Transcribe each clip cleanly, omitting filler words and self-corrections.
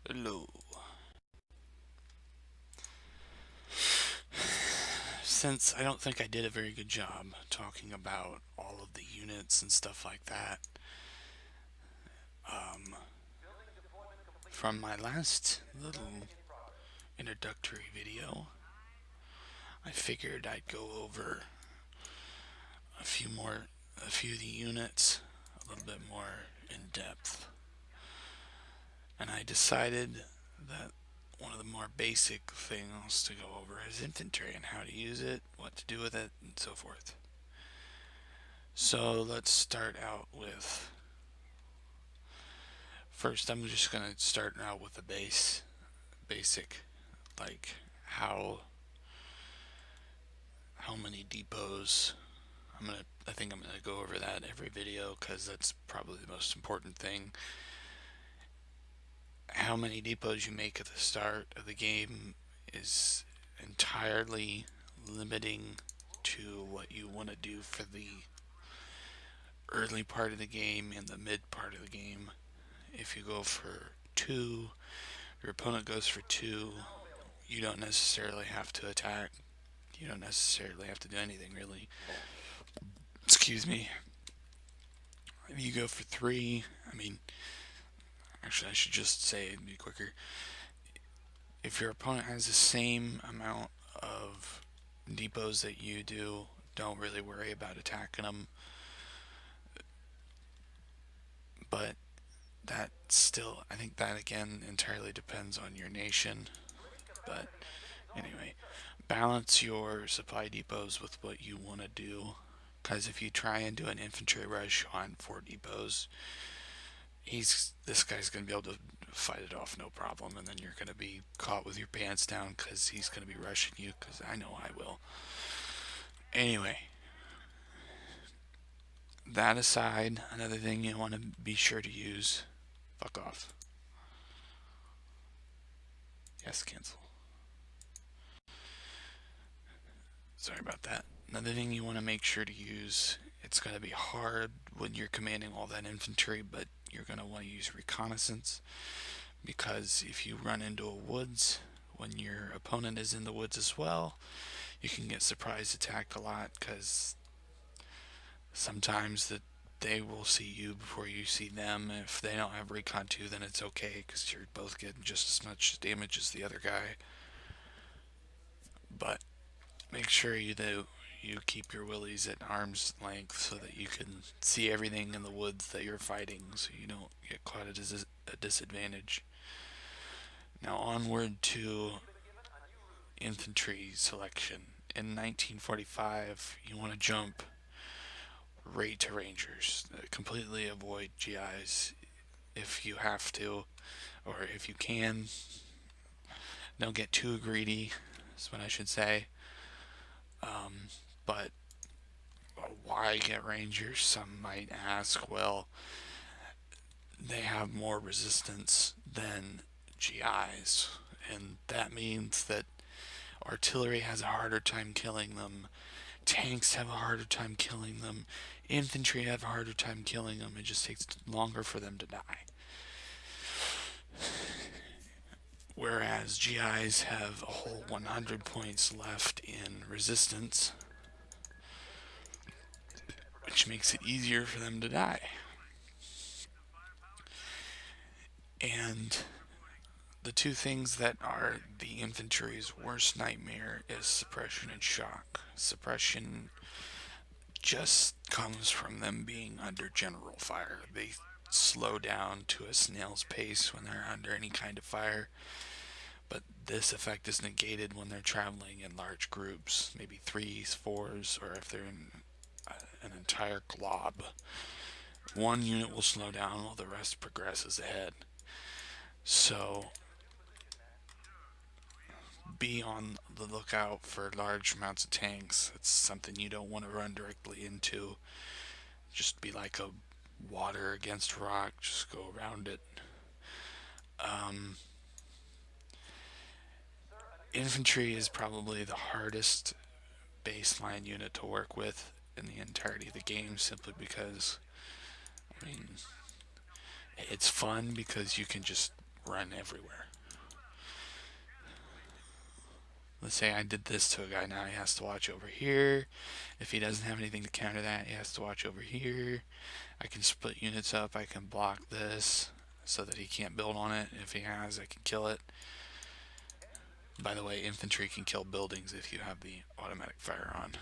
Hello. Since I don't think I did a very good job talking about all of the units and stuff like that, um, from my last little introductory video, I figured I'd go over a few of the units a little bit more in depth. And I decided that one of the more basic things to go over is infantry and how to use it, what to do with it, and so forth. So let's start out with first. I'm just gonna start out with the basic, like how many depots. I think I'm gonna go over that every video because that's probably the most important thing. How many depots you make at the start of the game is entirely limiting to what you want to do for the early part of the game and the mid part of the game. If you go for 2, your opponent goes for 2, you don't necessarily have to attack. You don't necessarily have to do anything really. Excuse me. If you go for 3, actually I should just say it'd be quicker. If your opponent has the same amount of depots that you do, don't really worry about attacking them. But that still, I think that again entirely depends on your nation. But anyway, balance your supply depots with what you want to do. Because if you try and do an infantry rush on 4 depots, this guy's going to be able to fight it off no problem, and then you're going to be caught with your pants down because he's going to be rushing you, because I know I will. Anyway, that aside, another thing you want to be sure to use, fuck off. Yes, cancel. Sorry about that. Another thing you want to make sure to use, it's going to be hard when you're commanding all that infantry, but you're going to want to use reconnaissance, because if you run into a woods when your opponent is in the woods as well, you can get surprise attacked a lot, because sometimes they will see you before you see them. If they don't have recon 2, then it's okay, because you're both getting just as much damage as the other guy. But make sure you keep your willies at arm's length so that you can see everything in the woods that you're fighting, so you don't get caught at a disadvantage. Now onward to infantry selection. In 1945, you want to jump right to rangers. Completely avoid GIs if you have to, or if you can. Don't get too greedy, is what I should say. But why get rangers? Some might ask. Well, they have more resistance than GIs, and that means that artillery has a harder time killing them, tanks have a harder time killing them, infantry have a harder time killing them. It just takes longer for them to die. Whereas GIs have a whole 100 points left in resistance, which makes it easier for them to die. And the two things that are the infantry's worst nightmare is suppression and shock. Suppression just comes from them being under general fire. They slow down to a snail's pace when they're under any kind of fire, but this effect is negated when they're traveling in large groups, maybe 3s, 4s, or if they're in an entire glob. One unit will slow down while the rest progresses ahead. So be on the lookout for large amounts of tanks. It's something you don't want to run directly into. Just be like a water against rock, just go around it. Infantry is probably the hardest baseline unit to work with in the entirety of the game, simply because, it's fun because you can just run everywhere. Let's say I did this to a guy, now he has to watch over here. If he doesn't have anything to counter that, he has to watch over here. I can split units up, I can block this so that he can't build on it. If he has, I can kill it. By the way, infantry can kill buildings if you have the automatic fire on.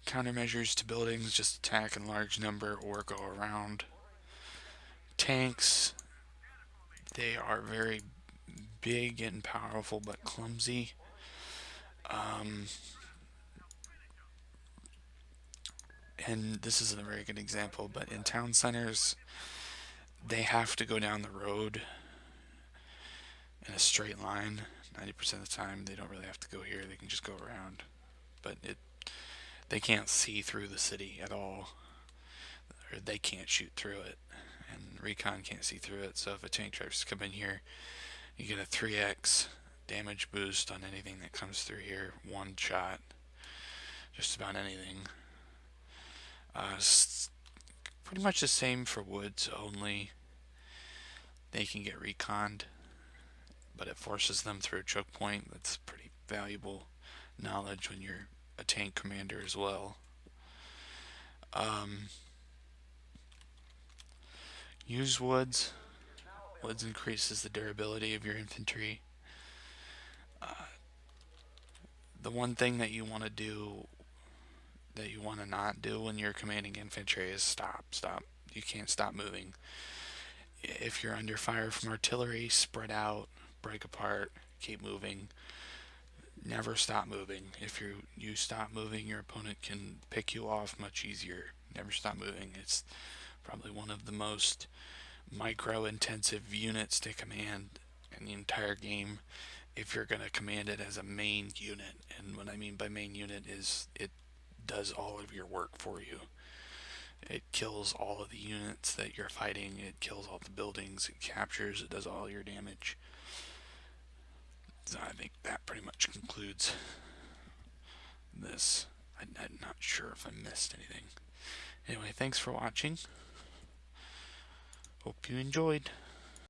Countermeasures to buildings, just attack in large number or go around. Tanks, they are very big and powerful but clumsy. And this isn't a very good example, but in town centers, they have to go down the road in a straight line. 90% of the time, they don't really have to go here, they can just go around. But they can't see through the city at all, or they can't shoot through it, and recon can't see through it. So if a tank tries to come in here, you get a 3x damage boost on anything that comes through here. One shot, just about anything. Pretty much the same for woods, only they can get reconned, but it forces them through a choke point. That's pretty valuable knowledge when you're a tank commander as well. Use woods. Woods increases the durability of your infantry. The one thing that you want to do, that you want to not do when you're commanding infantry, is stop. You can't stop moving. If you're under fire from artillery, spread out, break apart, keep moving. Never stop moving. If you stop moving, your opponent can pick you off much easier. Never stop moving. It's probably one of the most micro-intensive units to command in the entire game if you're going to command it as a main unit. And what I mean by main unit is it does all of your work for you. It kills all of the units that you're fighting, it kills all the buildings, it captures, it does all your damage. So I think that pretty much concludes this. I'm not sure if I missed anything. Anyway, thanks for watching. Hope you enjoyed.